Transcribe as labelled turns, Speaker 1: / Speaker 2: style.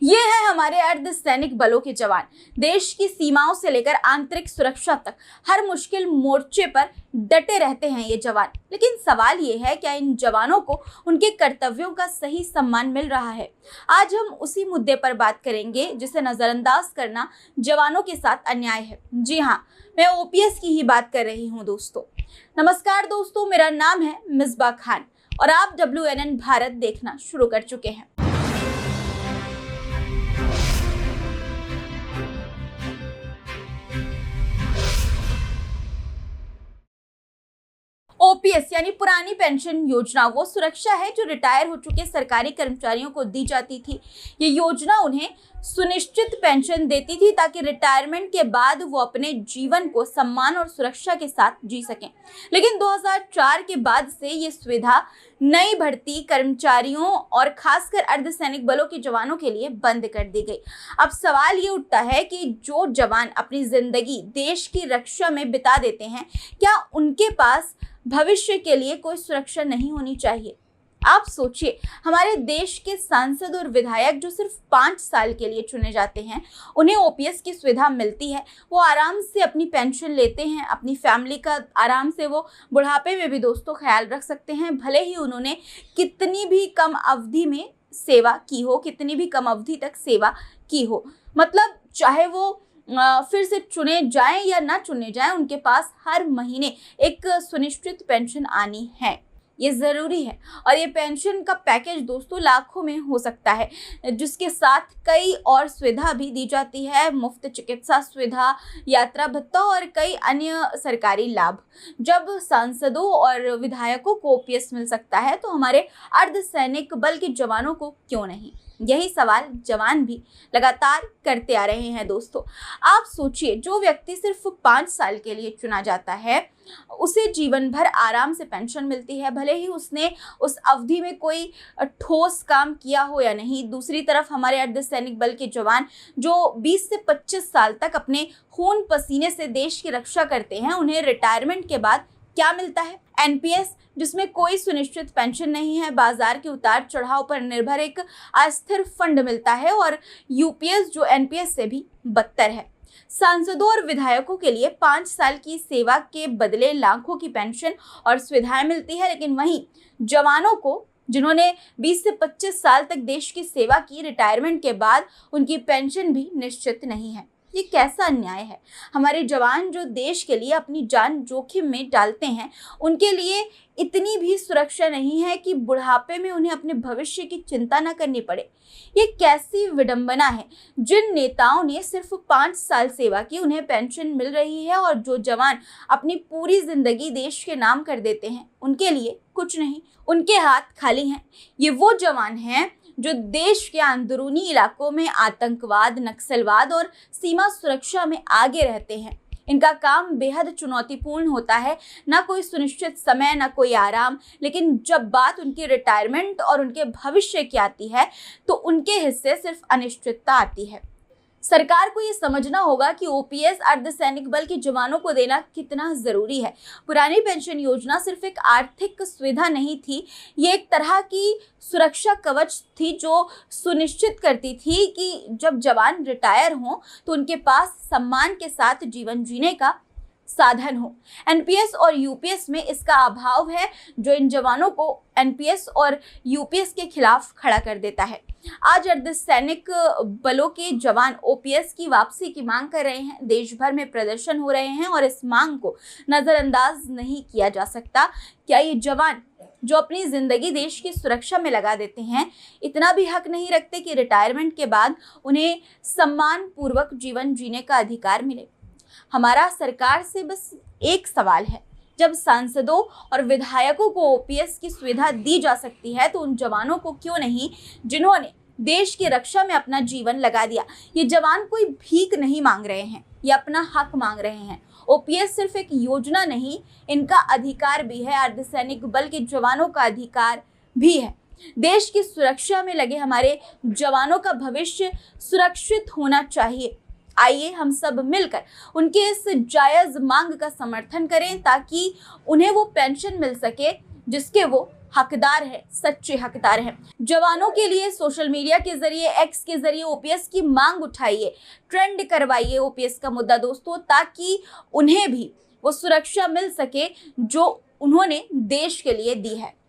Speaker 1: ये है हमारे अर्धसैनिक बलों के जवान। देश की सीमाओं से लेकर आंतरिक सुरक्षा तक हर मुश्किल मोर्चे पर डटे रहते हैं ये जवान। लेकिन सवाल ये है, क्या इन जवानों को उनके कर्तव्यों का सही सम्मान मिल रहा है? आज हम उसी मुद्दे पर बात करेंगे जिसे नजरअंदाज करना जवानों के साथ अन्याय है। जी हाँ, मैं ओपीएस की ही बात कर रही हूँ दोस्तों। नमस्कार दोस्तों, मेरा नाम है मिसबा खान और आप WNN भारत देखना शुरू कर चुके हैं। ओपीएस यानी पुरानी पेंशन योजना वो सुरक्षा है जो रिटायर हो चुके सरकारी कर्मचारियों को दी जाती थी। ये योजना उन्हें सुनिश्चित पेंशन देती थी ताकि रिटायरमेंट के बाद वो अपने जीवन को सम्मान और सुरक्षा के साथ जी सकें। लेकिन 2004 के बाद से ये सुविधा नई भर्ती कर्मचारियों और खासकर अर्धसैनिक बलों के जवानों के लिए बंद कर दी गई। अब सवाल ये उठता है कि जो जवान अपनी जिंदगी देश की रक्षा में बिता देते हैं, क्या उनके पास भविष्य के लिए कोई सुरक्षा नहीं होनी चाहिए? आप सोचिए, हमारे देश के सांसद और विधायक जो सिर्फ 5 साल के लिए चुने जाते हैं, उन्हें ओपीएस की सुविधा मिलती है। वो आराम से अपनी पेंशन लेते हैं, अपनी फैमिली का आराम से वो बुढ़ापे में भी दोस्तों ख्याल रख सकते हैं, भले ही उन्होंने कितनी भी कम अवधि में सेवा की हो, कितनी भी कम अवधि तक सेवा की हो। मतलब चाहे वो फिर से चुने जाएं या ना चुने जाएं, उनके पास हर महीने एक सुनिश्चित पेंशन आनी है। ये ज़रूरी है। और ये पेंशन का पैकेज दोस्तों लाखों में हो सकता है, जिसके साथ कई और सुविधा भी दी जाती है, मुफ्त चिकित्सा सुविधा, यात्रा भत्ता और कई अन्य सरकारी लाभ। जब सांसदों और विधायकों को ओपीएस मिल सकता है तो हमारे अर्धसैनिक बल के जवानों को क्यों नहीं? यही सवाल जवान भी लगातार करते आ रहे हैं दोस्तों। आप सोचिए, जो व्यक्ति सिर्फ 5 साल के लिए चुना जाता है, उसे जीवन भर आराम से पेंशन मिलती है, भले ही उसने उस अवधि में कोई ठोस काम किया हो या नहीं। दूसरी तरफ हमारे अर्धसैनिक बल के जवान जो 20 से 25 साल तक अपने खून पसीने से देश की रक्षा करते हैं, उन्हें रिटायरमेंट के बाद क्या मिलता है? एनपीएस, जिसमें कोई सुनिश्चित पेंशन नहीं है, बाजार के उतार चढ़ाव पर निर्भर एक अस्थिर फंड मिलता है, और यूपीएस जो एनपीएस से भी बदतर है। सांसदों और विधायकों के लिए 5 साल की सेवा के बदले लाखों की पेंशन और सुविधाएं मिलती है, लेकिन वहीं जवानों को, जिन्होंने 20 से 25 साल तक देश की सेवा की, रिटायरमेंट के बाद उनकी पेंशन भी निश्चित नहीं है। ये कैसा अन्याय है? हमारे जवान जो देश के लिए अपनी जान जोखिम में डालते हैं, उनके लिए इतनी भी सुरक्षा नहीं है कि बुढ़ापे में उन्हें अपने भविष्य की चिंता न करनी पड़े। ये कैसी विडंबना है? जिन नेताओं ने सिर्फ 5 साल सेवा की, उन्हें पेंशन मिल रही है, और जो जवान अपनी पूरी जिंदगी देश के नाम कर देते हैं, उनके लिए कुछ नहीं, उनके हाथ खाली हैं। ये वो जवान हैं जो देश के अंदरूनी इलाकों में आतंकवाद, नक्सलवाद और सीमा सुरक्षा में आगे रहते हैं। इनका काम बेहद चुनौतीपूर्ण होता है, ना कोई सुनिश्चित समय, ना कोई आराम। लेकिन जब बात उनके रिटायरमेंट और उनके भविष्य की आती है तो उनके हिस्से सिर्फ अनिश्चितता आती है। सरकार को ये समझना होगा कि ओपीएस अर्धसैनिक बल के जवानों को देना कितना जरूरी है। पुरानी पेंशन योजना सिर्फ एक आर्थिक सुविधा नहीं थी, ये एक तरह की सुरक्षा कवच थी जो सुनिश्चित करती थी कि जब जवान रिटायर हों तो उनके पास सम्मान के साथ जीवन जीने का साधन हो। एनपीएस और यूपीएस में इसका अभाव है, जो इन जवानों को एनपीएस और यूपीएस के खिलाफ खड़ा कर देता है। आज अर्धसैनिक बलों के जवान ओपीएस की वापसी की मांग कर रहे हैं, देश भर में प्रदर्शन हो रहे हैं और इस मांग को नजरअंदाज नहीं किया जा सकता। क्या ये जवान जो अपनी जिंदगी देश की सुरक्षा में लगा देते हैं, इतना भी हक नहीं रखते कि रिटायरमेंट के बाद उन्हें सम्मान पूर्वक जीवन जीने का अधिकार मिले? हमारा सरकार से बस एक सवाल है, जब सांसदों और विधायकों को ओपीएस की सुविधा दी जा सकती है तो उन जवानों को क्यों नहीं, जिन्होंने देश की रक्षा में अपना जीवन लगा दिया? ये जवान कोई भीख नहीं मांग रहे हैं, ये अपना हक मांग रहे हैं। ओपीएस सिर्फ एक योजना नहीं, इनका अधिकार भी है, अर्धसैनिक बल के जवानों का अधिकार भी है। देश की सुरक्षा में लगे हमारे जवानों का भविष्य सुरक्षित होना चाहिए। आइए हम सब मिलकर उनके इस जायज मांग का समर्थन करें, ताकि उन्हें वो पेंशन मिल सके जिसके वो हकदार है, सच्चे हकदार हैं। जवानों के लिए सोशल मीडिया के जरिए, एक्स के जरिए ओपीएस की मांग उठाइए, ट्रेंड करवाइए ओपीएस का मुद्दा दोस्तों, ताकि उन्हें भी वो सुरक्षा मिल सके जो उन्होंने देश के लिए दी है।